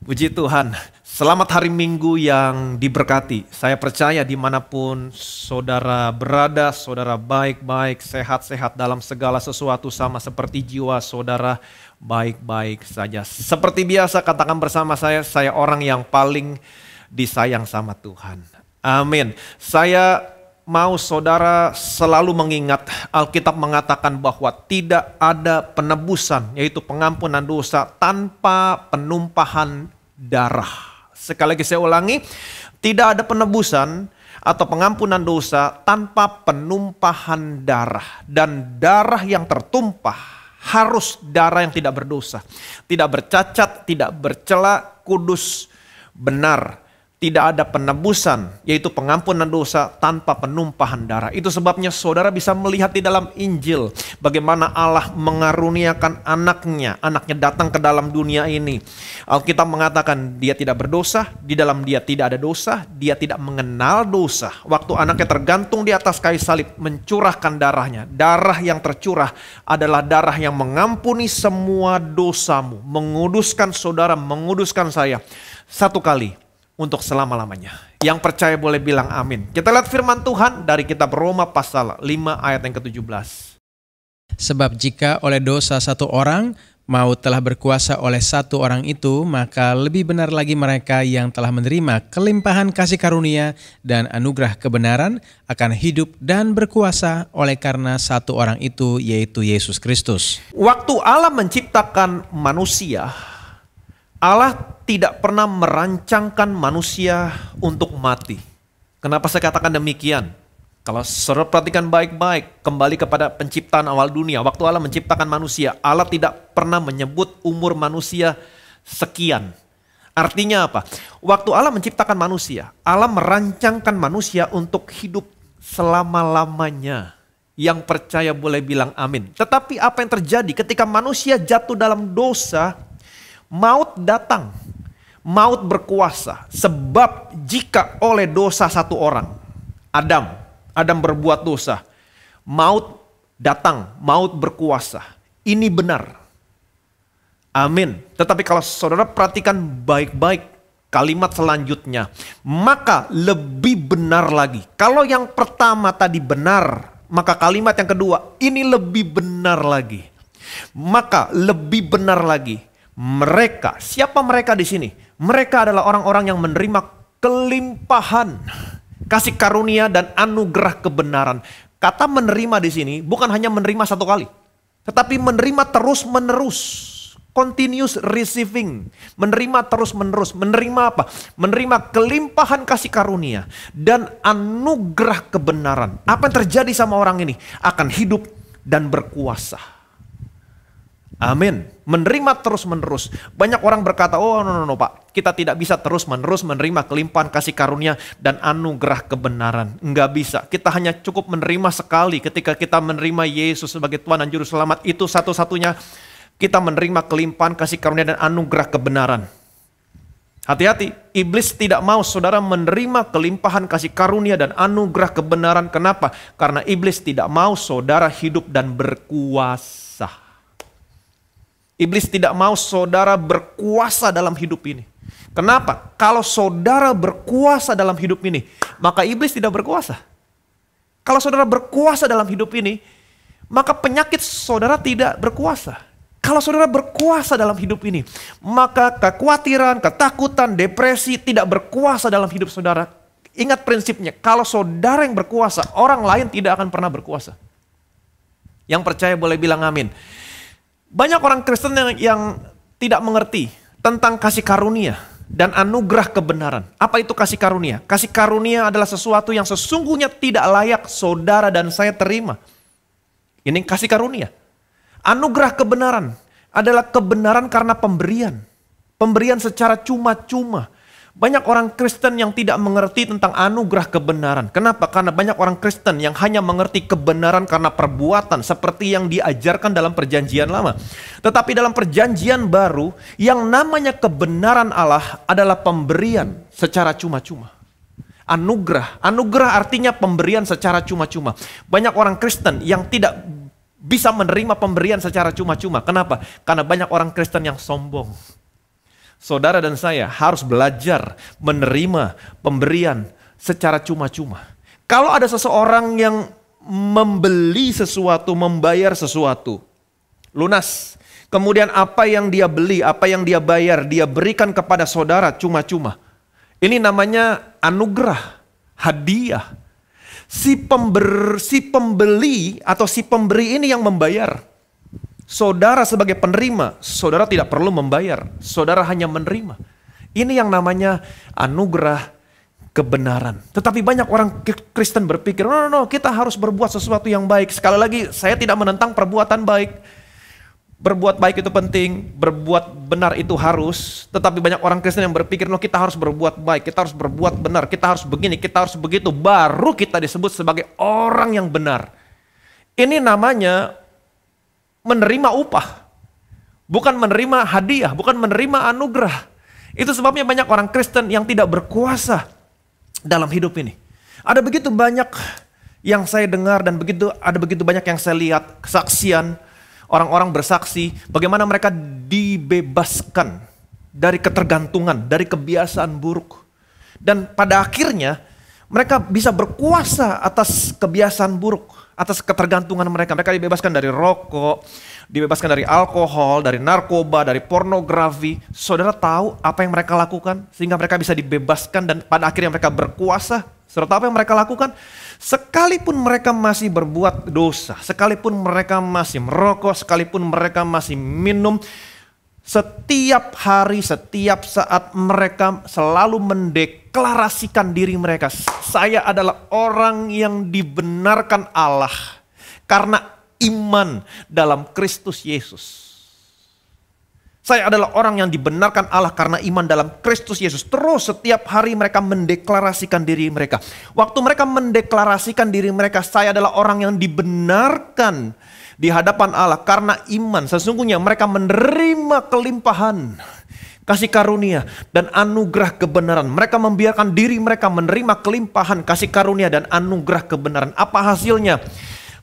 Puji Tuhan, selamat hari Minggu yang diberkati. Saya percaya dimanapun saudara berada, saudara baik-baik, sehat-sehat dalam segala sesuatu sama seperti jiwa saudara baik-baik saja. Seperti biasa katakan bersama saya orang yang paling disayang sama Tuhan. Amin. Saya mau saudara selalu mengingat Alkitab mengatakan bahwa tidak ada penebusan, yaitu pengampunan dosa tanpa penumpahan darah. Sekali lagi saya ulangi, tidak ada penebusan atau pengampunan dosa tanpa penumpahan darah. Dan darah yang tertumpah harus darah yang tidak berdosa, tidak bercacat, tidak bercela, kudus, benar. Tidak ada penebusan, yaitu pengampunan dosa tanpa penumpahan darah. Itu sebabnya saudara bisa melihat di dalam Injil bagaimana Allah mengaruniakan anaknya datang ke dalam dunia ini. Alkitab mengatakan dia tidak berdosa, di dalam dia tidak ada dosa, dia tidak mengenal dosa. Waktu anaknya tergantung di atas kayu salib, mencurahkan darahnya. Darah yang tercurah adalah darah yang mengampuni semua dosamu, menguduskan saudara, menguduskan saya. Satu kali untuk selama-lamanya. Yang percaya boleh bilang amin. Kita lihat firman Tuhan dari kitab Roma pasal 5 ayat yang ke-17. Sebab jika oleh dosa satu orang, maut telah berkuasa oleh satu orang itu, maka lebih benar lagi mereka yang telah menerima kelimpahan kasih karunia dan anugerah kebenaran akan hidup dan berkuasa oleh karena satu orang itu, yaitu Yesus Kristus. Waktu Allah menciptakan manusia, Allah tidak pernah merancangkan manusia untuk mati. Kenapa saya katakan demikian? Kalau saudara perhatikan baik-baik, kembali kepada penciptaan awal dunia. Waktu Allah menciptakan manusia, Allah tidak pernah menyebut umur manusia sekian. Artinya apa? Waktu Allah menciptakan manusia, Allah merancangkan manusia untuk hidup selama-lamanya. Yang percaya boleh bilang amin. Tetapi apa yang terjadi ketika manusia jatuh dalam dosa? Maut datang, maut berkuasa. Sebab jika oleh dosa satu orang, Adam berbuat dosa, maut datang, maut berkuasa. Ini benar. Amin. Tetapi kalau saudara perhatikan baik-baik kalimat selanjutnya, maka lebih benar lagi. Kalau yang pertama tadi benar, maka kalimat yang kedua ini lebih benar lagi. Maka lebih benar lagi. Mereka, siapa mereka di sini? Mereka adalah orang-orang yang menerima kelimpahan kasih karunia dan anugerah kebenaran. Kata menerima di sini bukan hanya menerima satu kali, tetapi menerima terus-menerus. Continuous receiving, menerima terus-menerus. Menerima apa? Menerima kelimpahan kasih karunia dan anugerah kebenaran. Apa yang terjadi sama orang ini? Akan hidup dan berkuasa. Amin. Menerima terus-menerus. Banyak orang berkata, oh no Pak, kita tidak bisa terus-menerus menerima kelimpahan kasih karunia dan anugerah kebenaran. Enggak bisa. Kita hanya cukup menerima sekali ketika kita menerima Yesus sebagai Tuhan dan Juru Selamat. Itu satu-satunya kita menerima kelimpahan kasih karunia dan anugerah kebenaran. Hati-hati, iblis tidak mau saudara menerima kelimpahan kasih karunia dan anugerah kebenaran. Kenapa? Karena iblis tidak mau saudara hidup dan berkuasa. Iblis tidak mau saudara berkuasa dalam hidup ini. Kenapa? Kalau saudara berkuasa dalam hidup ini, maka iblis tidak berkuasa. Kalau saudara berkuasa dalam hidup ini, maka penyakit saudara tidak berkuasa. Kalau saudara berkuasa dalam hidup ini, maka kekhawatiran, ketakutan, depresi tidak berkuasa dalam hidup saudara. Ingat prinsipnya, kalau saudara yang berkuasa, orang lain tidak akan pernah berkuasa. Yang percaya boleh bilang amin. Banyak orang Kristen yang tidak mengerti tentang kasih karunia dan anugerah kebenaran. Apa itu kasih karunia? Kasih karunia adalah sesuatu yang sesungguhnya tidak layak saudara dan saya terima. Ini kasih karunia. Anugerah kebenaran adalah kebenaran karena pemberian. Pemberian secara cuma-cuma. Banyak orang Kristen yang tidak mengerti tentang anugerah kebenaran. Kenapa? Karena banyak orang Kristen yang hanya mengerti kebenaran karena perbuatan seperti yang diajarkan dalam perjanjian lama. Tetapi dalam perjanjian baru, yang namanya kebenaran Allah adalah pemberian secara cuma-cuma. Anugerah artinya pemberian secara cuma-cuma. Banyak orang Kristen yang tidak bisa menerima pemberian secara cuma-cuma. Kenapa? Karena banyak orang Kristen yang sombong. Saudara dan saya harus belajar menerima pemberian secara cuma-cuma. Kalau ada seseorang yang membeli sesuatu, membayar sesuatu, lunas. Kemudian apa yang dia beli, apa yang dia bayar, dia berikan kepada saudara cuma-cuma. Ini namanya anugerah, hadiah. Si pembeli atau si pemberi ini yang membayar. Saudara sebagai penerima, saudara tidak perlu membayar. Saudara hanya menerima. Ini yang namanya anugerah kebenaran. Tetapi banyak orang Kristen berpikir, no, kita harus berbuat sesuatu yang baik. Sekali lagi, saya tidak menentang perbuatan baik. Berbuat baik itu penting, berbuat benar itu harus. Tetapi banyak orang Kristen yang berpikir, no, kita harus berbuat baik, kita harus berbuat benar, kita harus begini, kita harus begitu. Baru kita disebut sebagai orang yang benar. Ini namanya menerima upah. Bukan menerima hadiah, bukan menerima anugerah. Itu sebabnya banyak orang Kristen yang tidak berkuasa dalam hidup ini. Ada begitu banyak yang saya dengar dan ada begitu banyak yang saya lihat kesaksian. Orang-orang bersaksi bagaimana mereka dibebaskan dari ketergantungan, dari kebiasaan buruk. Dan pada akhirnya mereka bisa berkuasa atas kebiasaan buruk, atas ketergantungan mereka. Mereka dibebaskan dari rokok, dibebaskan dari alkohol, dari narkoba, dari pornografi. Saudara tahu apa yang mereka lakukan sehingga mereka bisa dibebaskan dan pada akhirnya mereka berkuasa. Saudara tahu apa yang mereka lakukan? Sekalipun mereka masih berbuat dosa, sekalipun mereka masih merokok, sekalipun mereka masih minum, setiap hari, setiap saat mereka selalu mendeklarasikan diri mereka. Saya adalah orang yang dibenarkan Allah karena iman dalam Kristus Yesus. Saya adalah orang yang dibenarkan Allah karena iman dalam Kristus Yesus. Terus setiap hari mereka mendeklarasikan diri mereka. Waktu mereka mendeklarasikan diri mereka, saya adalah orang yang dibenarkan di hadapan Allah karena iman. Sesungguhnya mereka menerima kelimpahan kasih karunia dan anugerah kebenaran. Mereka membiarkan diri mereka menerima kelimpahan kasih karunia dan anugerah kebenaran. Apa hasilnya?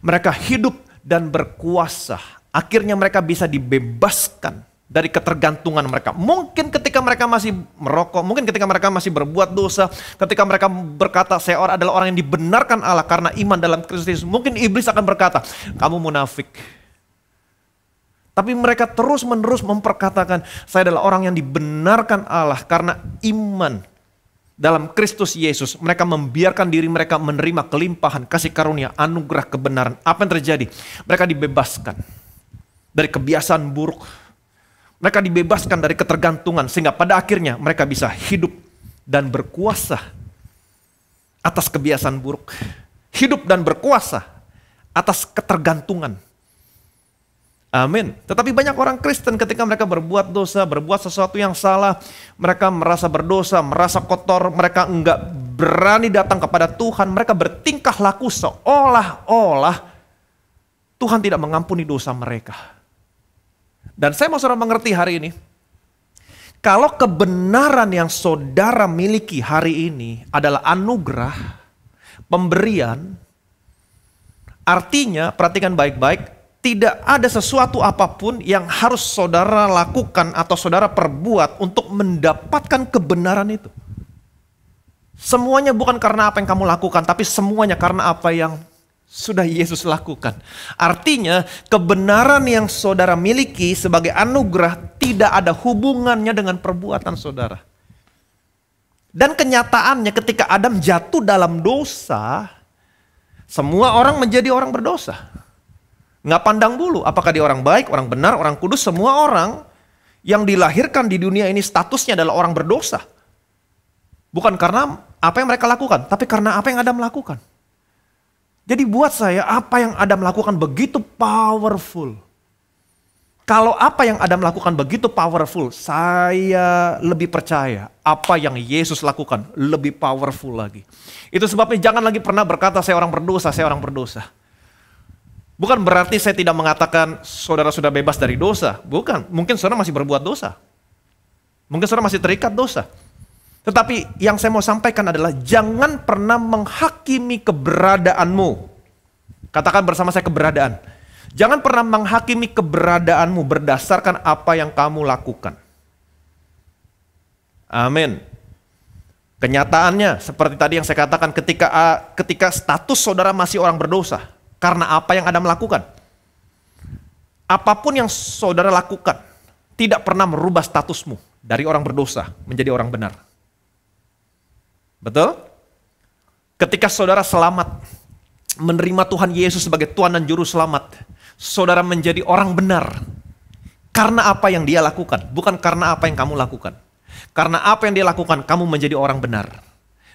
Mereka hidup dan berkuasa. Akhirnya mereka bisa dibebaskan dari ketergantungan mereka. Mungkin ketika mereka masih merokok, mungkin ketika mereka masih berbuat dosa, ketika mereka berkata saya adalah orang yang dibenarkan Allah karena iman dalam Kristus Yesus, mungkin iblis akan berkata, kamu munafik. Tapi mereka terus-menerus memperkatakan, saya adalah orang yang dibenarkan Allah karena iman dalam Kristus Yesus. Mereka membiarkan diri mereka menerima kelimpahan, kasih karunia, anugerah kebenaran. Apa yang terjadi? Mereka dibebaskan dari kebiasaan buruk. Mereka dibebaskan dari ketergantungan sehingga pada akhirnya mereka bisa hidup dan berkuasa atas kebiasaan buruk. Hidup dan berkuasa atas ketergantungan. Amin. Tetapi banyak orang Kristen ketika mereka berbuat dosa, berbuat sesuatu yang salah, mereka merasa berdosa, merasa kotor, mereka enggak berani datang kepada Tuhan, mereka bertingkah laku seolah-olah Tuhan tidak mengampuni dosa mereka. Dan saya mau saudara mengerti hari ini, kalau kebenaran yang saudara miliki hari ini adalah anugerah, pemberian, artinya perhatikan baik-baik, tidak ada sesuatu apapun yang harus saudara lakukan atau saudara perbuat untuk mendapatkan kebenaran itu. Semuanya bukan karena apa yang kamu lakukan, tapi semuanya karena apa yang sudah Yesus lakukan. Artinya kebenaran yang saudara miliki sebagai anugerah tidak ada hubungannya dengan perbuatan saudara. Dan kenyataannya ketika Adam jatuh dalam dosa, semua orang menjadi orang berdosa. Nggak pandang bulu apakah dia orang baik, orang benar, orang kudus. Semua orang yang dilahirkan di dunia ini statusnya adalah orang berdosa. Bukan karena apa yang mereka lakukan, tapi karena apa yang Adam lakukan. Jadi buat saya apa yang Adam lakukan begitu powerful. Kalau apa yang Adam lakukan begitu powerful, saya lebih percaya apa yang Yesus lakukan lebih powerful lagi. Itu sebabnya jangan lagi pernah berkata saya orang berdosa, saya orang berdosa. Bukan berarti saya tidak mengatakan saudara sudah bebas dari dosa. Bukan, mungkin saudara masih berbuat dosa. Mungkin saudara masih terikat dosa. Tetapi yang saya mau sampaikan adalah jangan pernah menghakimi keberadaanmu. Katakan bersama saya keberadaan. Jangan pernah menghakimi keberadaanmu berdasarkan apa yang kamu lakukan. Amin. Kenyataannya seperti tadi yang saya katakan, ketika status saudara masih orang berdosa, karena apa yang Adam lakukan. Apapun yang saudara lakukan tidak pernah merubah statusmu dari orang berdosa menjadi orang benar. Betul? Ketika saudara selamat, menerima Tuhan Yesus sebagai Tuhan dan Juru Selamat, saudara menjadi orang benar. Karena apa yang Dia lakukan, bukan karena apa yang kamu lakukan. Karena apa yang Dia lakukan, kamu menjadi orang benar.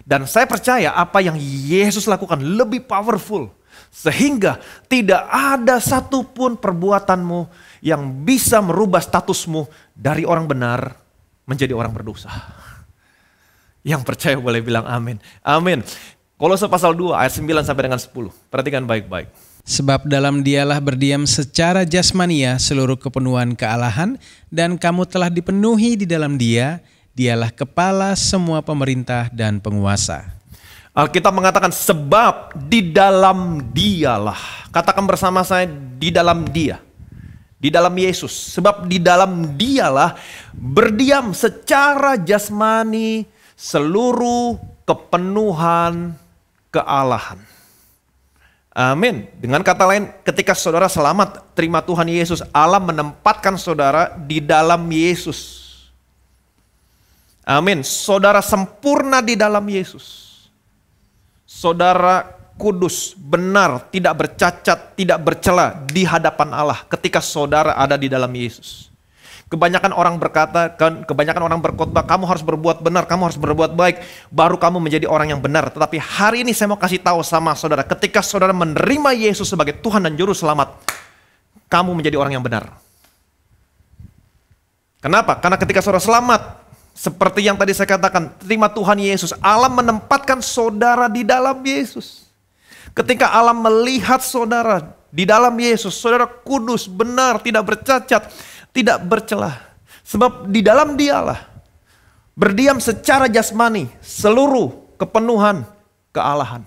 Dan saya percaya apa yang Yesus lakukan lebih powerful. Sehingga tidak ada satupun perbuatanmu yang bisa merubah statusmu dari orang benar menjadi orang berdosa. Yang percaya boleh bilang amin. Amin. Kolose pasal 2 ayat 9 sampai dengan 10. Perhatikan baik-baik. Sebab dalam Dialah berdiam secara jasmania seluruh kepenuhan kealahan, dan kamu telah dipenuhi di dalam Dia. Dialah kepala semua pemerintah dan penguasa. Alkitab mengatakan sebab di dalam Dialah. Katakan bersama saya, di dalam Dia. Di dalam Yesus. Sebab di dalam Dialah berdiam secara jasmani seluruh kepenuhan kealahan. Amin. Dengan kata lain, ketika saudara selamat terima Tuhan Yesus, Allah menempatkan saudara di dalam Yesus. Amin. Saudara sempurna di dalam Yesus. Saudara kudus, benar, tidak bercacat, tidak bercela di hadapan Allah ketika saudara ada di dalam Yesus. Kebanyakan orang berkata, kebanyakan orang berkhotbah, kamu harus berbuat benar, kamu harus berbuat baik, baru kamu menjadi orang yang benar. Tetapi hari ini saya mau kasih tahu sama saudara, ketika saudara menerima Yesus sebagai Tuhan dan Juru Selamat, kamu menjadi orang yang benar. Kenapa? Karena ketika saudara selamat, seperti yang tadi saya katakan, terima Tuhan Yesus, Allah menempatkan saudara di dalam Yesus. Ketika Allah melihat saudara di dalam Yesus, saudara kudus, benar, tidak bercacat, tidak bercelah. Sebab di dalam Dialah berdiam secara jasmani seluruh kepenuhan kealahan.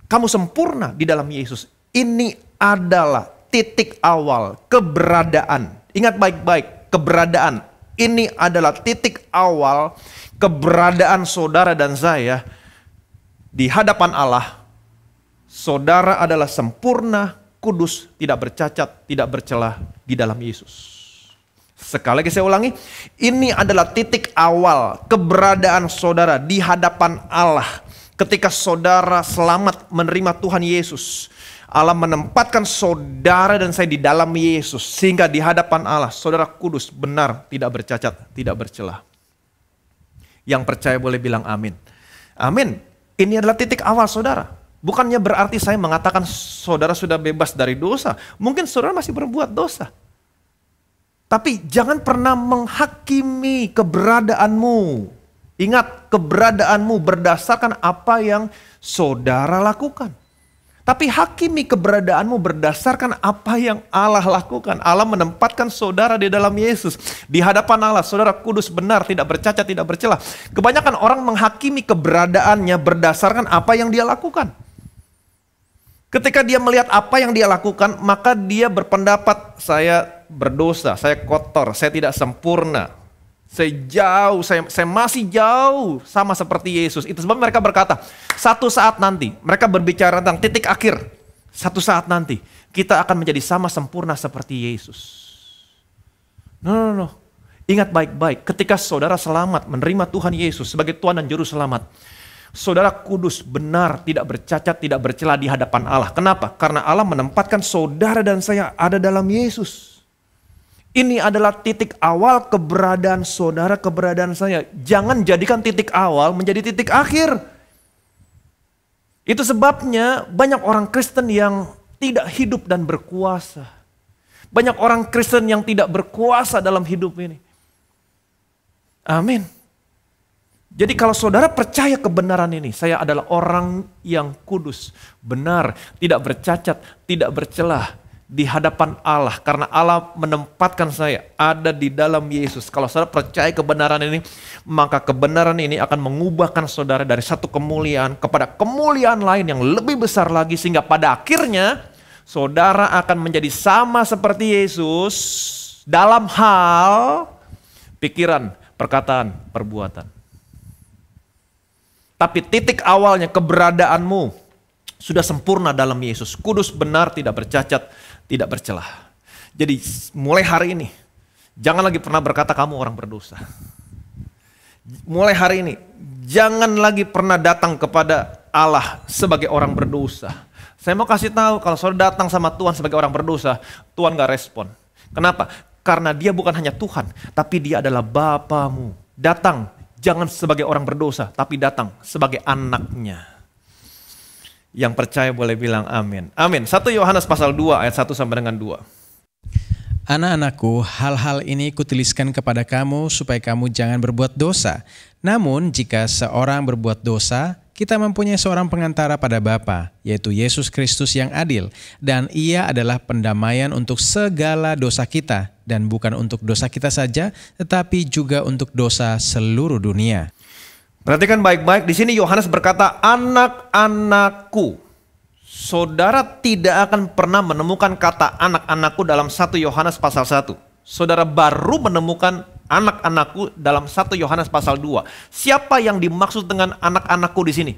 Kamu sempurna di dalam Yesus. Ini adalah titik awal keberadaan. Ingat baik-baik, keberadaan. Ini adalah titik awal keberadaan saudara dan saya di hadapan Allah. Saudara adalah sempurna, kudus, tidak bercacat, tidak bercelah di dalam Yesus. Sekali lagi saya ulangi, ini adalah titik awal keberadaan saudara di hadapan Allah. Ketika saudara selamat menerima Tuhan Yesus, Allah menempatkan saudara dan saya di dalam Yesus. Sehingga di hadapan Allah, saudara kudus, benar, tidak bercacat, tidak bercelah. Yang percaya boleh bilang amin. Amin. Ini adalah titik awal saudara. Bukannya berarti saya mengatakan saudara sudah bebas dari dosa. Mungkin saudara masih berbuat dosa. Tapi jangan pernah menghakimi keberadaanmu. Ingat, keberadaanmu berdasarkan apa yang saudara lakukan. Tapi hakimi keberadaanmu berdasarkan apa yang Allah lakukan. Allah menempatkan saudara di dalam Yesus. Di hadapan Allah, saudara kudus, benar, tidak bercacat, tidak bercelah. Kebanyakan orang menghakimi keberadaannya berdasarkan apa yang dia lakukan. Ketika dia melihat apa yang dia lakukan, maka dia berpendapat, saya berdosa, saya kotor, saya tidak sempurna. Saya jauh, saya masih jauh sama seperti Yesus. Itu sebab mereka berkata, satu saat nanti, mereka berbicara tentang titik akhir. Satu saat nanti, kita akan menjadi sama sempurna seperti Yesus. No. Ingat baik-baik, ketika saudara selamat menerima Tuhan Yesus sebagai Tuhan dan Juru Selamat, saudara kudus, benar, tidak bercacat, tidak bercela di hadapan Allah. Kenapa? Karena Allah menempatkan saudara dan saya ada dalam Yesus. Ini adalah titik awal keberadaan saudara, keberadaan saya. Jangan jadikan titik awal menjadi titik akhir. Itu sebabnya banyak orang Kristen yang tidak hidup dan berkuasa. Banyak orang Kristen yang tidak berkuasa dalam hidup ini. Amin. Jadi kalau saudara percaya kebenaran ini, saya adalah orang yang kudus, benar, tidak bercacat, tidak bercelah di hadapan Allah, karena Allah menempatkan saya ada di dalam Yesus. Kalau saudara percaya kebenaran ini, maka kebenaran ini akan mengubahkan saudara dari satu kemuliaan kepada kemuliaan lain yang lebih besar lagi, sehingga pada akhirnya saudara akan menjadi sama seperti Yesus dalam hal pikiran, perkataan, perbuatan. Tapi titik awalnya keberadaanmu sudah sempurna dalam Yesus. Kudus, benar, tidak bercacat, tidak bercelah. Jadi mulai hari ini, jangan lagi pernah berkata kamu orang berdosa. Mulai hari ini, jangan lagi pernah datang kepada Allah sebagai orang berdosa. Saya mau kasih tahu, kalau saudara datang sama Tuhan sebagai orang berdosa, Tuhan gak respon. Kenapa? Karena dia bukan hanya Tuhan, tapi dia adalah Bapamu. Datang, jangan sebagai orang berdosa, tapi datang sebagai anaknya. Yang percaya boleh bilang amin. Amin. 1 Yohanes pasal 2 ayat 1 sampai dengan 2. Anak-anakku, hal-hal ini kutuliskan kepada kamu supaya kamu jangan berbuat dosa. Namun jika seorang berbuat dosa, kita mempunyai seorang pengantara pada Bapa, yaitu Yesus Kristus yang adil. Dan ia adalah pendamaian untuk segala dosa kita. Dan bukan untuk dosa kita saja, tetapi juga untuk dosa seluruh dunia. Perhatikan baik-baik, di sini Yohanes berkata, anak-anakku. Saudara tidak akan pernah menemukan kata anak-anakku dalam 1 Yohanes pasal 1. Saudara baru menemukan anak-anakku dalam 1 Yohanes pasal 2. Siapa yang dimaksud dengan anak-anakku di sini?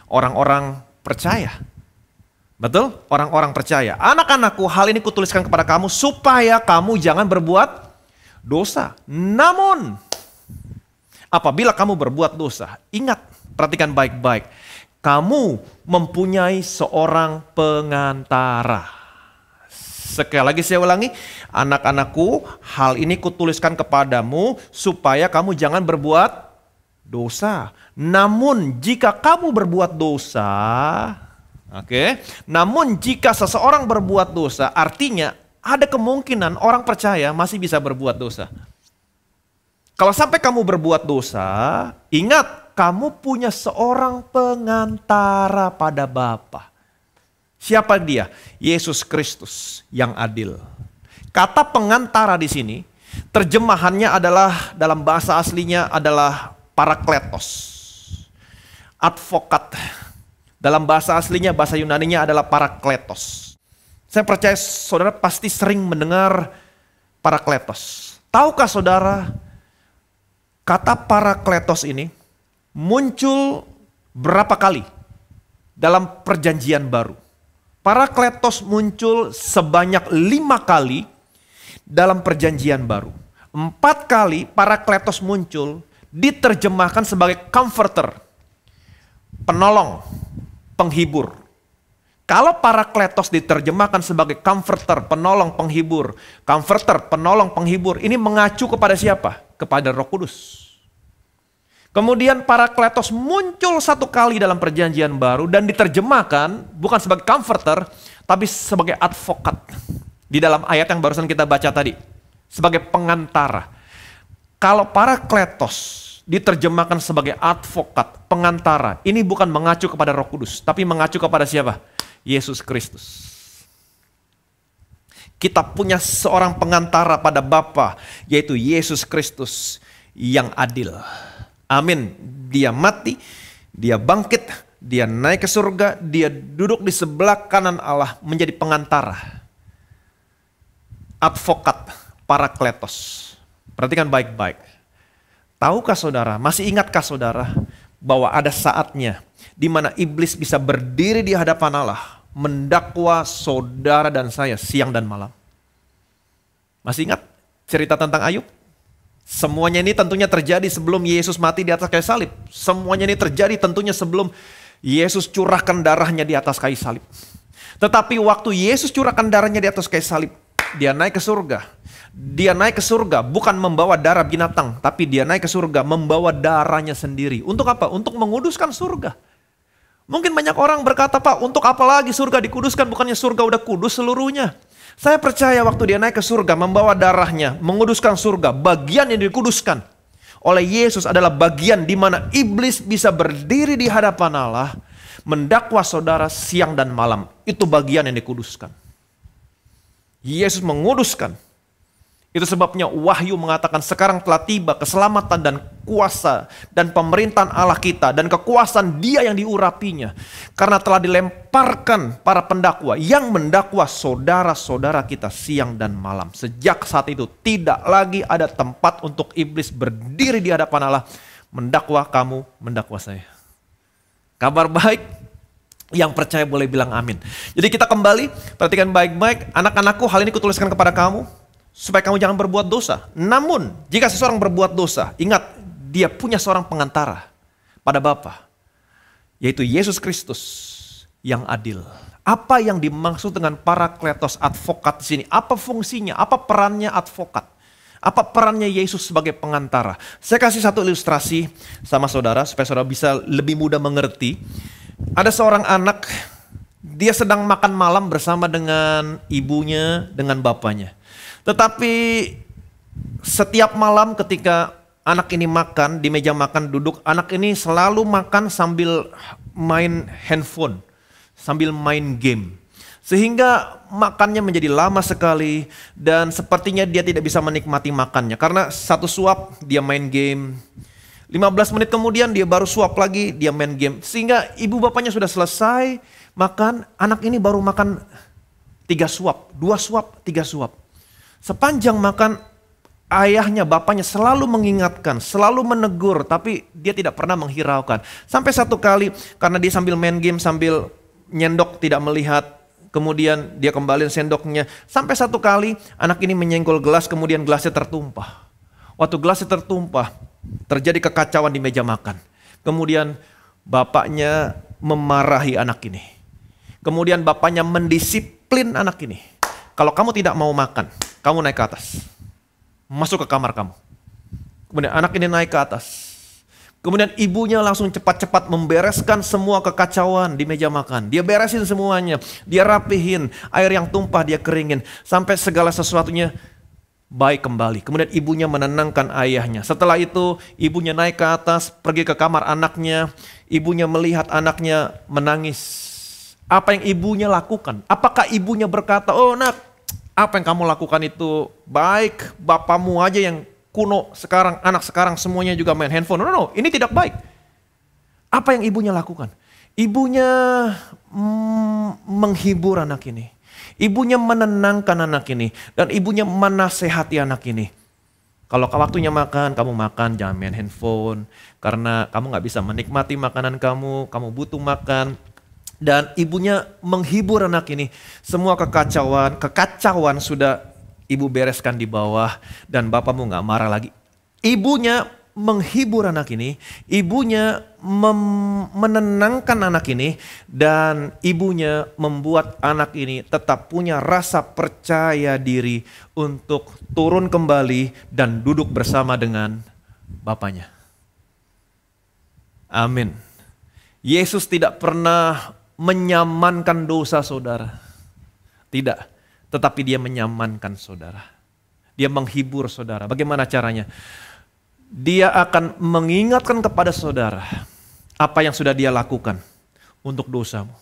Orang-orang percaya. Betul? Orang-orang percaya. Anak-anakku, hal ini kutuliskan kepada kamu supaya kamu jangan berbuat dosa. Namun, apabila kamu berbuat dosa, ingat, perhatikan baik-baik. Kamu mempunyai seorang pengantara. Sekali lagi saya ulangi, anak-anakku, hal ini kutuliskan kepadamu supaya kamu jangan berbuat dosa. Namun jika kamu berbuat dosa, namun jika seseorang berbuat dosa, artinya ada kemungkinan orang percaya masih bisa berbuat dosa. Kalau sampai kamu berbuat dosa, ingat kamu punya seorang pengantara pada Bapa. Siapa dia? Yesus Kristus yang adil. Kata pengantara di sini, terjemahannya adalah dalam bahasa aslinya adalah parakletos. Advokat. Dalam bahasa aslinya, bahasa Yunaninya adalah parakletos. Saya percaya saudara pasti sering mendengar parakletos. Tahukah saudara, kata parakletos ini muncul berapa kali dalam perjanjian baru? Parakletos muncul sebanyak 5 kali dalam perjanjian baru. 4 kali parakletos muncul diterjemahkan sebagai comforter, penolong, penghibur. Kalau parakletos diterjemahkan sebagai comforter, penolong, penghibur. Comforter, penolong, penghibur. Ini mengacu kepada siapa? Kepada Roh Kudus. Kemudian parakletos muncul 1 kali dalam perjanjian baru dan diterjemahkan bukan sebagai comforter, tapi sebagai advokat. Di dalam ayat yang barusan kita baca tadi. Sebagai pengantara. Kalau parakletos diterjemahkan sebagai advokat, pengantara, ini bukan mengacu kepada Roh Kudus, tapi mengacu kepada siapa? Yesus Kristus. Kita punya seorang pengantara pada Bapa, yaitu Yesus Kristus yang adil. Amin. Dia mati, dia bangkit, dia naik ke surga, dia duduk di sebelah kanan Allah menjadi pengantara. Advokat, parakletos. Perhatikan baik-baik. Tahukah saudara, masih ingatkah saudara bahwa ada saatnya di mana iblis bisa berdiri di hadapan Allah mendakwa saudara dan saya siang dan malam? Masih ingat cerita tentang Ayub? Semuanya ini tentunya terjadi sebelum Yesus mati di atas kayu salib. Semuanya ini terjadi tentunya sebelum Yesus curahkan darahnya di atas kayu salib. Tetapi waktu Yesus curahkan darahnya di atas kayu salib, dia naik ke surga. Dia naik ke surga bukan membawa darah binatang, tapi dia naik ke surga membawa darahnya sendiri. Untuk apa? Untuk menguduskan surga. Mungkin banyak orang berkata, Pak, untuk apa lagi surga dikuduskan? Bukannya surga udah kudus seluruhnya. Saya percaya waktu dia naik ke surga, membawa darahnya, menguduskan surga, bagian yang dikuduskan oleh Yesus adalah bagian di mana iblis bisa berdiri di hadapan Allah, mendakwa saudara siang dan malam. Itu bagian yang dikuduskan. Yesus menguduskan. Itu sebabnya Wahyu mengatakan sekarang telah tiba keselamatan dan kuasa dan pemerintahan Allah kita dan kekuasaan Dia yang diurapinya. Karena telah dilemparkan para pendakwa yang mendakwa saudara-saudara kita siang dan malam. Sejak saat itu tidak lagi ada tempat untuk iblis berdiri di hadapan Allah mendakwa kamu, mendakwa saya. Kabar baik, yang percaya boleh bilang amin. Jadi kita kembali, perhatikan baik-baik. Anak-anakku, hal ini kutuliskan kepada kamu supaya kamu jangan berbuat dosa. Namun, jika seseorang berbuat dosa, ingat, dia punya seorang pengantara pada Bapa, yaitu Yesus Kristus yang adil. Apa yang dimaksud dengan parakletos, advokat di sini? Apa fungsinya? Apa perannya advokat? Apa perannya Yesus sebagai pengantara? Saya kasih satu ilustrasi sama saudara supaya saudara bisa lebih mudah mengerti. Ada seorang anak, dia sedang makan malam bersama dengan ibunya, dengan bapaknya. Tetapi setiap malam ketika anak ini makan, di meja makan duduk, anak ini selalu makan sambil main handphone, sambil main game. Sehingga makannya menjadi lama sekali dan sepertinya dia tidak bisa menikmati makannya. Karena satu suap dia main game, 15 menit kemudian dia baru suap lagi, dia main game. Sehingga ibu bapaknya sudah selesai makan, anak ini baru makan 3 suap, 2 suap, 3 suap. Sepanjang makan, ayahnya, bapaknya selalu mengingatkan, selalu menegur, tapi dia tidak pernah menghiraukan. Sampai satu kali, karena dia sambil main game, sambil nyendok tidak melihat, kemudian dia kembaliin sendoknya. Sampai satu kali, anak ini menyenggol gelas, kemudian gelasnya tertumpah. Waktu gelasnya tertumpah, terjadi kekacauan di meja makan. Kemudian bapaknya memarahi anak ini. Kemudian bapaknya mendisiplin anak ini. Kalau kamu tidak mau makan, kamu naik ke atas. Masuk ke kamar kamu. Kemudian anak ini naik ke atas. Kemudian ibunya langsung cepat-cepat membereskan semua kekacauan di meja makan. Dia beresin semuanya. Dia rapihin. Air yang tumpah dia keringin. Sampai segala sesuatunya baik kembali. Kemudian ibunya menenangkan ayahnya. Setelah itu ibunya naik ke atas, pergi ke kamar anaknya. Ibunya melihat anaknya menangis. Apa yang ibunya lakukan? Apakah ibunya berkata, oh nak, apa yang kamu lakukan itu baik, bapamu aja yang kuno sekarang, anak sekarang semuanya juga main handphone. No, ini tidak baik. Apa yang ibunya lakukan? Ibunya menghibur anak ini. Ibunya menenangkan anak ini. Dan ibunya menasehati anak ini. Kalau waktunya makan, kamu makan, jangan main handphone. Karena kamu gak bisa menikmati makanan kamu butuh makan. Dan ibunya menghibur anak ini. Semua kekacauan sudah ibu bereskan di bawah. Dan bapakmu gak marah lagi. Ibunya menghibur anak ini. Ibunya menenangkan anak ini. Dan ibunya membuat anak ini tetap punya rasa percaya diri. Untuk turun kembali dan duduk bersama dengan bapaknya. Amin. Yesus tidak pernah menyamankan dosa saudara. Tidak, tetapi dia menyamankan saudara. Dia menghibur saudara. Bagaimana caranya? Dia akan mengingatkan kepada saudara apa yang sudah dia lakukan untuk dosamu.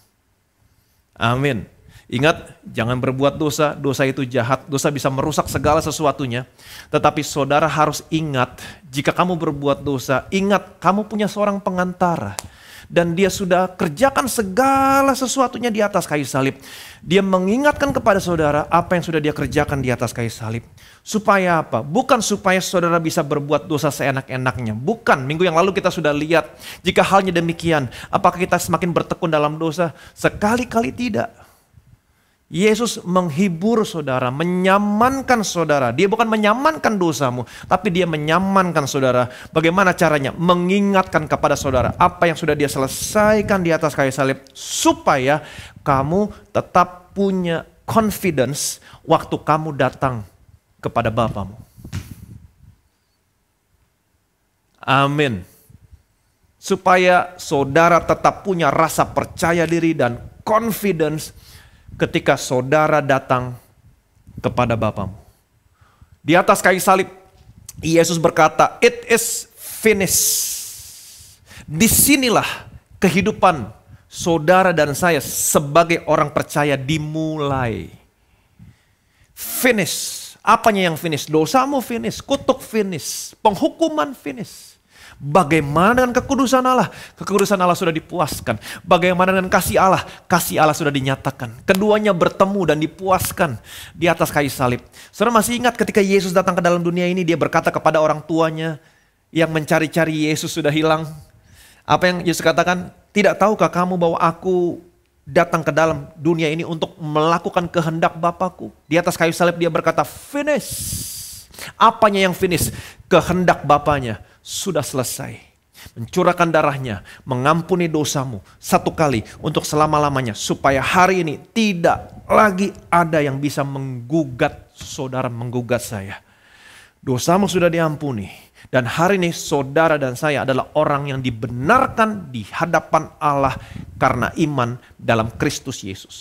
Amin. Ingat, jangan berbuat dosa. Dosa itu jahat. Dosa bisa merusak segala sesuatunya. Tetapi saudara harus ingat, jika kamu berbuat dosa, ingat kamu punya seorang pengantara. Dan dia sudah kerjakan segala sesuatunya di atas kayu salib. Dia mengingatkan kepada saudara apa yang sudah dia kerjakan di atas kayu salib. Supaya apa? Bukan supaya saudara bisa berbuat dosa seenak-enaknya. Bukan, minggu yang lalu kita sudah lihat. Jika halnya demikian, apakah kita semakin bertekun dalam dosa? Sekali-kali tidak. Yesus menghibur saudara, menyamankan saudara. Dia bukan menyamankan dosamu, tapi dia menyamankan saudara. Bagaimana caranya? Mengingatkan kepada saudara apa yang sudah dia selesaikan di atas kayu salib. Supaya kamu tetap punya confidence waktu kamu datang kepada Bapamu. Amin. Supaya saudara tetap punya rasa percaya diri dan confidence ketika saudara datang kepada Bapamu. Di atas kayu salib, Yesus berkata, "It is finished." Disinilah kehidupan saudara dan saya sebagai orang percaya dimulai. Finish Apanya yang finish? Dosamu finish, kutuk finish, penghukuman finish. Bagaimana dengan kekudusan Allah? Kekudusan Allah sudah dipuaskan. Bagaimana dengan kasih Allah? Kasih Allah sudah dinyatakan. Keduanya bertemu dan dipuaskan di atas kayu salib. Saudara masih ingat ketika Yesus datang ke dalam dunia ini, dia berkata kepada orang tuanya yang mencari-cari Yesus sudah hilang. Apa yang Yesus katakan? Tidak tahukah kamu bahwa aku datang ke dalam dunia ini untuk melakukan kehendak Bapakku? Di atas kayu salib dia berkata, finish. Apanya yang finish? Kehendak Bapaknya sudah selesai. Mencurahkan darahnya, mengampuni dosamu satu kali untuk selama-lamanya. Supaya hari ini tidak lagi ada yang bisa menggugat saudara, menggugat saya. Dosamu sudah diampuni. Dan hari ini saudara dan saya adalah orang yang dibenarkan di hadapan Allah karena iman dalam Kristus Yesus.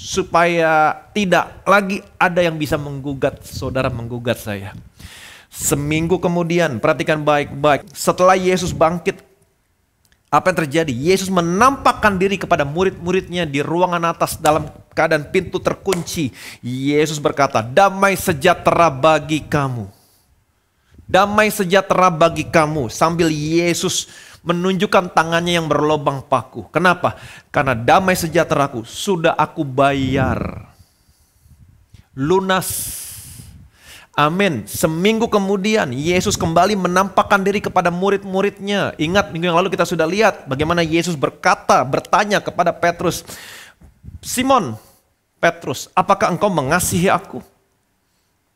Supaya tidak lagi ada yang bisa menggugat saudara, menggugat saya. Seminggu kemudian, perhatikan baik-baik, setelah Yesus bangkit, apa yang terjadi? Yesus menampakkan diri kepada murid-muridnya di ruangan atas dalam keadaan pintu terkunci. Yesus berkata, damai sejahtera bagi kamu. Damai sejahtera bagi kamu. Sambil Yesus menunjukkan tangannya yang berlobang paku. Kenapa? Karena damai sejahteraku sudah aku bayar. Lunas. Amin. Seminggu kemudian Yesus kembali menampakkan diri kepada murid-muridnya. Ingat minggu yang lalu kita sudah lihat bagaimana Yesus bertanya kepada Petrus. Simon, Petrus, apakah engkau mengasihi aku?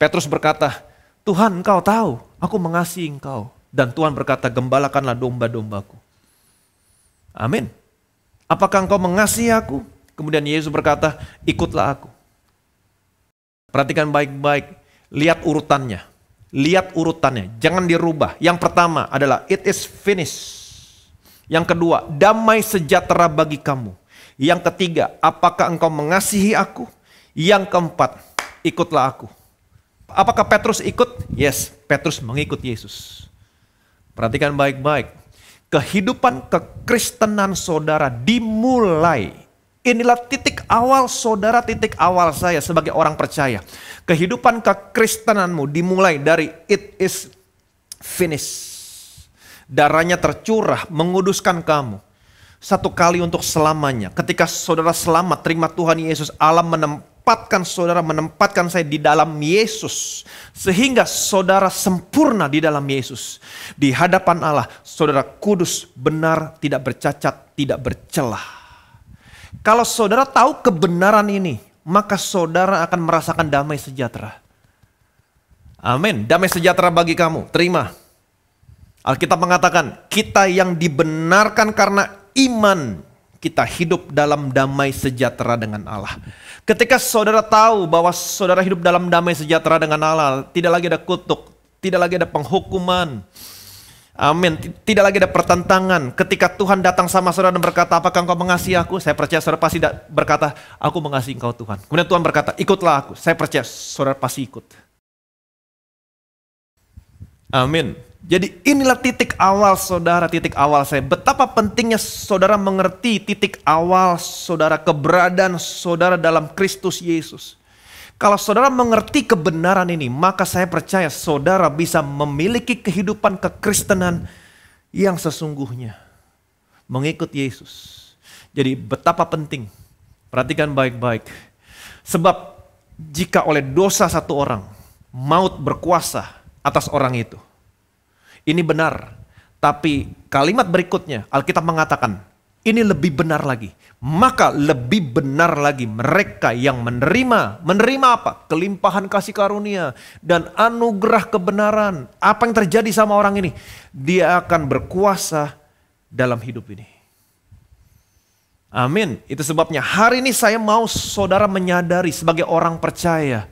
Petrus berkata, Tuhan, engkau tahu aku mengasihi engkau. Dan Tuhan berkata, gembalakanlah domba-dombaku. Amin. Apakah engkau mengasihi aku? Kemudian Yesus berkata, ikutlah aku. Perhatikan baik-baik. Lihat urutannya. Lihat urutannya. Jangan dirubah. Yang pertama adalah it is finished. Yang kedua, damai sejahtera bagi kamu. Yang ketiga, apakah engkau mengasihi aku? Yang keempat, ikutlah aku. Apakah Petrus ikut? Yes, Petrus mengikut Yesus. Perhatikan baik-baik. Kehidupan kekristenan saudara dimulai. Inilah titik awal saudara, titik awal saya sebagai orang percaya. Kehidupan kekristenanmu dimulai dari it is finished. Darahnya tercurah menguduskan kamu. Satu kali untuk selamanya. Ketika saudara selamat terima Tuhan Yesus, Allah menempatkan saudara, menempatkan saya di dalam Yesus. Sehingga saudara sempurna di dalam Yesus. Di hadapan Allah, saudara kudus, benar, tidak bercacat, tidak bercelah. Kalau saudara tahu kebenaran ini, maka saudara akan merasakan damai sejahtera. Amin. Damai sejahtera bagi kamu. Terima. Alkitab mengatakan, kita yang dibenarkan karena iman, kita hidup dalam damai sejahtera dengan Allah. Ketika saudara tahu bahwa saudara hidup dalam damai sejahtera dengan Allah, tidak lagi ada kutuk, tidak lagi ada penghukuman. Amin. Tidak lagi ada pertentangan. Ketika Tuhan datang sama saudara dan berkata, apakah engkau mengasihi aku? Saya percaya saudara pasti berkata, aku mengasihi engkau Tuhan. Kemudian Tuhan berkata, ikutlah aku. Saya percaya saudara pasti ikut. Amin. Jadi inilah titik awal saudara, titik awal saya. Betapa pentingnya saudara mengerti titik awal saudara, keberadaan saudara dalam Kristus Yesus. Kalau saudara mengerti kebenaran ini, maka saya percaya saudara bisa memiliki kehidupan kekristenan yang sesungguhnya. Mengikut Yesus. Jadi betapa penting. Perhatikan baik-baik. Sebab jika oleh dosa satu orang, maut berkuasa atas orang itu. Ini benar. Tapi kalimat berikutnya, Alkitab mengatakan, ini lebih benar lagi. Maka lebih benar lagi mereka yang menerima apa? Kelimpahan kasih karunia dan anugerah kebenaran. Apa yang terjadi sama orang ini? Dia akan berkuasa dalam hidup ini. Amin. Itu sebabnya hari ini saya mau saudara menyadari sebagai orang percaya.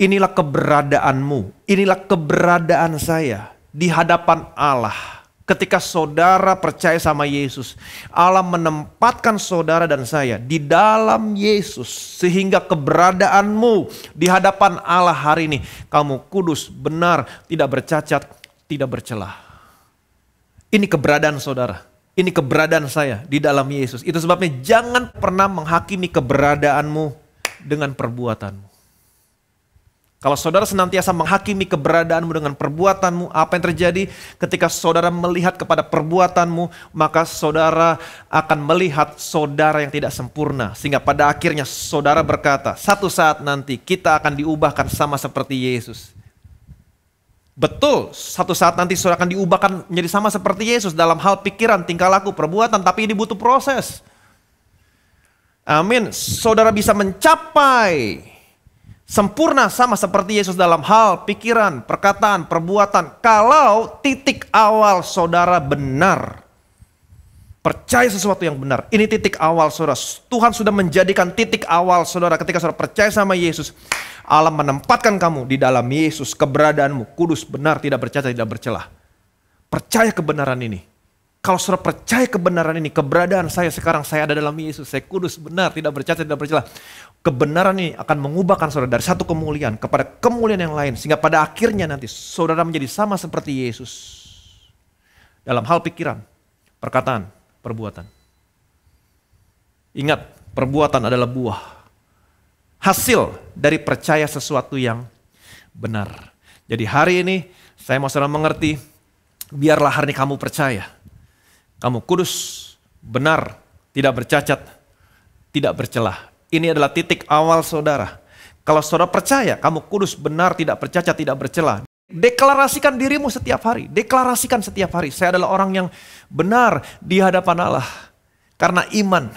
Inilah keberadaanmu. Inilah keberadaan saya di hadapan Allah. Ketika saudara percaya sama Yesus, Allah menempatkan saudara dan saya di dalam Yesus. Sehingga keberadaanmu di hadapan Allah hari ini, kamu kudus, benar, tidak bercacat, tidak bercelah. Ini keberadaan saudara, ini keberadaan saya di dalam Yesus. Itu sebabnya jangan pernah menghakimi keberadaanmu dengan perbuatanmu. Kalau saudara senantiasa menghakimi keberadaanmu dengan perbuatanmu, apa yang terjadi ketika saudara melihat kepada perbuatanmu, maka saudara akan melihat saudara yang tidak sempurna. Sehingga pada akhirnya saudara berkata, satu saat nanti kita akan diubahkan sama seperti Yesus. Betul, satu saat nanti saudara akan diubahkan menjadi sama seperti Yesus dalam hal pikiran, tingkah laku, perbuatan, tapi ini butuh proses. Amin. Saudara bisa mencapai sempurna sama seperti Yesus dalam hal pikiran, perkataan, perbuatan. Kalau titik awal saudara benar. Percaya sesuatu yang benar. Ini titik awal saudara. Tuhan sudah menjadikan titik awal saudara ketika saudara percaya sama Yesus. Allah menempatkan kamu di dalam Yesus. Keberadaanmu kudus, benar, tidak bercacat, tidak bercelah. Percaya kebenaran ini. Kalau saudara percaya kebenaran ini, keberadaan saya sekarang, saya ada dalam Yesus, saya kudus, benar, tidak bercacat, tidak bercelah. Kebenaran ini akan mengubahkan saudara dari satu kemuliaan kepada kemuliaan yang lain. Sehingga pada akhirnya nanti saudara menjadi sama seperti Yesus. Dalam hal pikiran, perkataan, perbuatan. Ingat, perbuatan adalah buah. Hasil dari percaya sesuatu yang benar. Jadi hari ini saya mau saudara mengerti, biarlah hari ini kamu percaya. Kamu kudus, benar, tidak bercacat, tidak bercelah. Ini adalah titik awal saudara. Kalau saudara percaya, kamu kudus, benar, tidak bercacat, tidak bercelah. Deklarasikan dirimu setiap hari. Deklarasikan setiap hari. Saya adalah orang yang benar di hadapan Allah. Karena iman.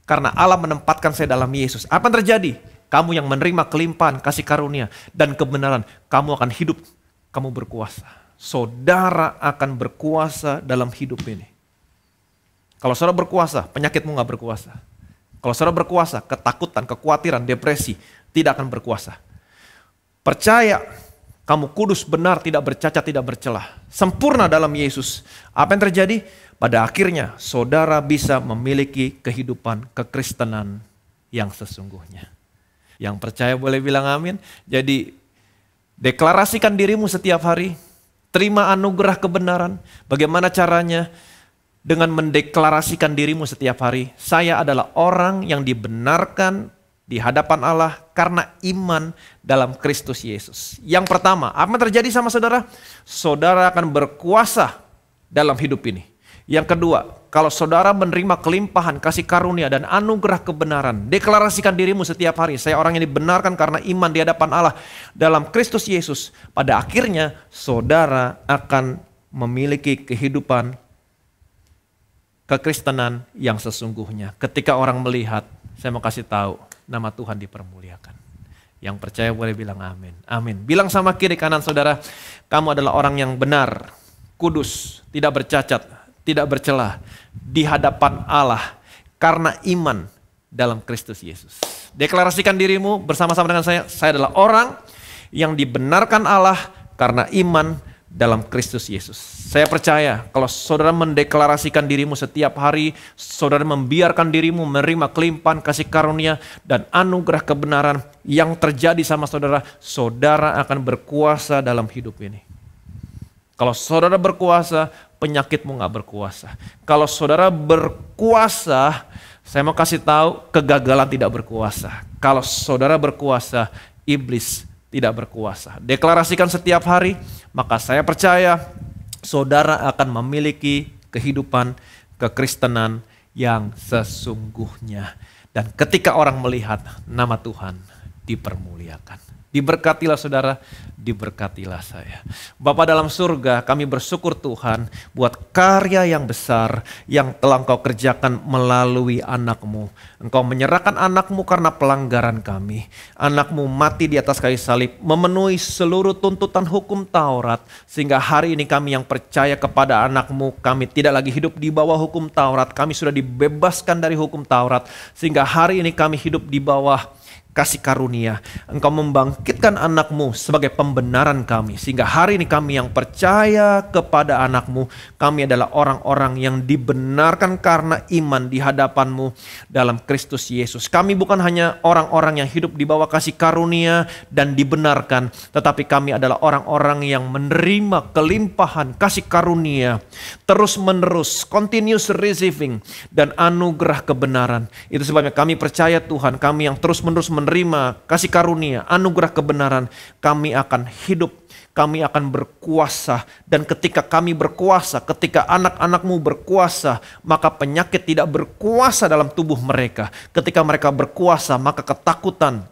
Karena Allah menempatkan saya dalam Yesus. Apa yang terjadi? Kamu yang menerima kelimpahan, kasih karunia, dan kebenaran. Kamu akan hidup, kamu berkuasa. Saudara akan berkuasa dalam hidup ini. Kalau saudara berkuasa, penyakitmu gak berkuasa. Kalau saudara berkuasa, ketakutan, kekhawatiran, depresi tidak akan berkuasa. Percaya, kamu kudus, benar, tidak bercacat, tidak bercelah. Sempurna dalam Yesus. Apa yang terjadi? Pada akhirnya, saudara bisa memiliki kehidupan kekristenan yang sesungguhnya. Yang percaya boleh bilang amin. Jadi, deklarasikan dirimu setiap hari. Terima anugerah kebenaran. Bagaimana caranya? Dengan mendeklarasikan dirimu setiap hari, saya adalah orang yang dibenarkan di hadapan Allah karena iman dalam Kristus Yesus. Yang pertama, apa yang terjadi sama saudara? Saudara akan berkuasa dalam hidup ini. Yang kedua, kalau saudara menerima kelimpahan, kasih karunia dan anugerah kebenaran, deklarasikan dirimu setiap hari, saya orang yang dibenarkan karena iman di hadapan Allah dalam Kristus Yesus. Pada akhirnya, saudara akan memiliki kehidupan kekristenan yang sesungguhnya. Ketika orang melihat, saya mau kasih tahu, nama Tuhan dipermuliakan. Yang percaya boleh bilang amin. Amin. Bilang sama kiri kanan saudara, kamu adalah orang yang benar, kudus, tidak bercacat, tidak bercelah di hadapan Allah karena iman dalam Kristus Yesus. Deklarasikan dirimu bersama-sama dengan saya adalah orang yang dibenarkan Allah karena iman dalam Kristus Yesus. Saya percaya kalau saudara mendeklarasikan dirimu setiap hari, saudara membiarkan dirimu menerima kelimpahan kasih karunia dan anugerah kebenaran yang terjadi sama saudara, saudara akan berkuasa dalam hidup ini. Kalau saudara berkuasa, penyakitmu gak berkuasa. Kalau saudara berkuasa, saya mau kasih tahu, kegagalan tidak berkuasa. Kalau saudara berkuasa, iblis tidak berkuasa. Deklarasikan setiap hari, maka saya percaya saudara akan memiliki kehidupan kekristenan yang sesungguhnya. Dan ketika orang melihat, nama Tuhan dipermuliakan. Diberkatilah saudara, diberkatilah saya. Bapa dalam surga, kami bersyukur Tuhan buat karya yang besar yang telah Engkau kerjakan melalui anak-Mu. Engkau menyerahkan anak-Mu karena pelanggaran kami. Anak-Mu mati di atas kayu salib, memenuhi seluruh tuntutan hukum Taurat. Sehingga hari ini kami yang percaya kepada anak-Mu, kami tidak lagi hidup di bawah hukum Taurat. Kami sudah dibebaskan dari hukum Taurat. Sehingga hari ini kami hidup di bawah kasih karunia. Engkau membangkitkan anak-Mu sebagai pembenaran kami. Sehingga hari ini kami yang percaya kepada anak-Mu, kami adalah orang-orang yang dibenarkan karena iman di hadapan-Mu dalam Kristus Yesus. Kami bukan hanya orang-orang yang hidup di bawah kasih karunia dan dibenarkan, tetapi kami adalah orang-orang yang menerima kelimpahan kasih karunia terus menerus, continuous receiving dan anugerah kebenaran. Itu sebabnya kami percaya Tuhan, kami yang terus menerus terus menerima kasih karunia, anugerah kebenaran, kami akan hidup, kami akan berkuasa. Dan ketika kami berkuasa, ketika anak-anakmu berkuasa, maka penyakit tidak berkuasa dalam tubuh mereka. Ketika mereka berkuasa, maka ketakutan,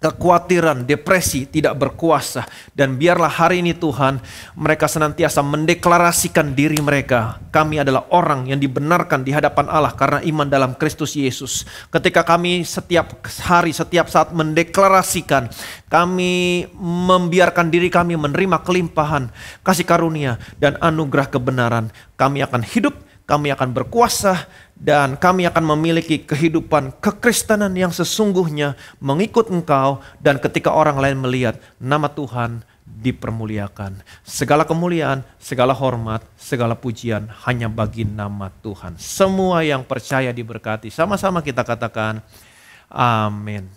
kekhawatiran, depresi tidak berkuasa. Dan biarlah hari ini Tuhan, mereka senantiasa mendeklarasikan diri mereka. Kami adalah orang yang dibenarkan di hadapan Allah karena iman dalam Kristus Yesus. Ketika kami setiap hari, setiap saat mendeklarasikan, kami membiarkan diri kami menerima kelimpahan, kasih karunia, dan anugerah kebenaran. Kami akan hidup, kami akan berkuasa, dan kami akan memiliki kehidupan kekristenan yang sesungguhnya mengikut Engkau. Dan ketika orang lain melihat, nama Tuhan dipermuliakan. Segala kemuliaan, segala hormat, segala pujian hanya bagi nama Tuhan. Semua yang percaya diberkati. Sama-sama kita katakan amin.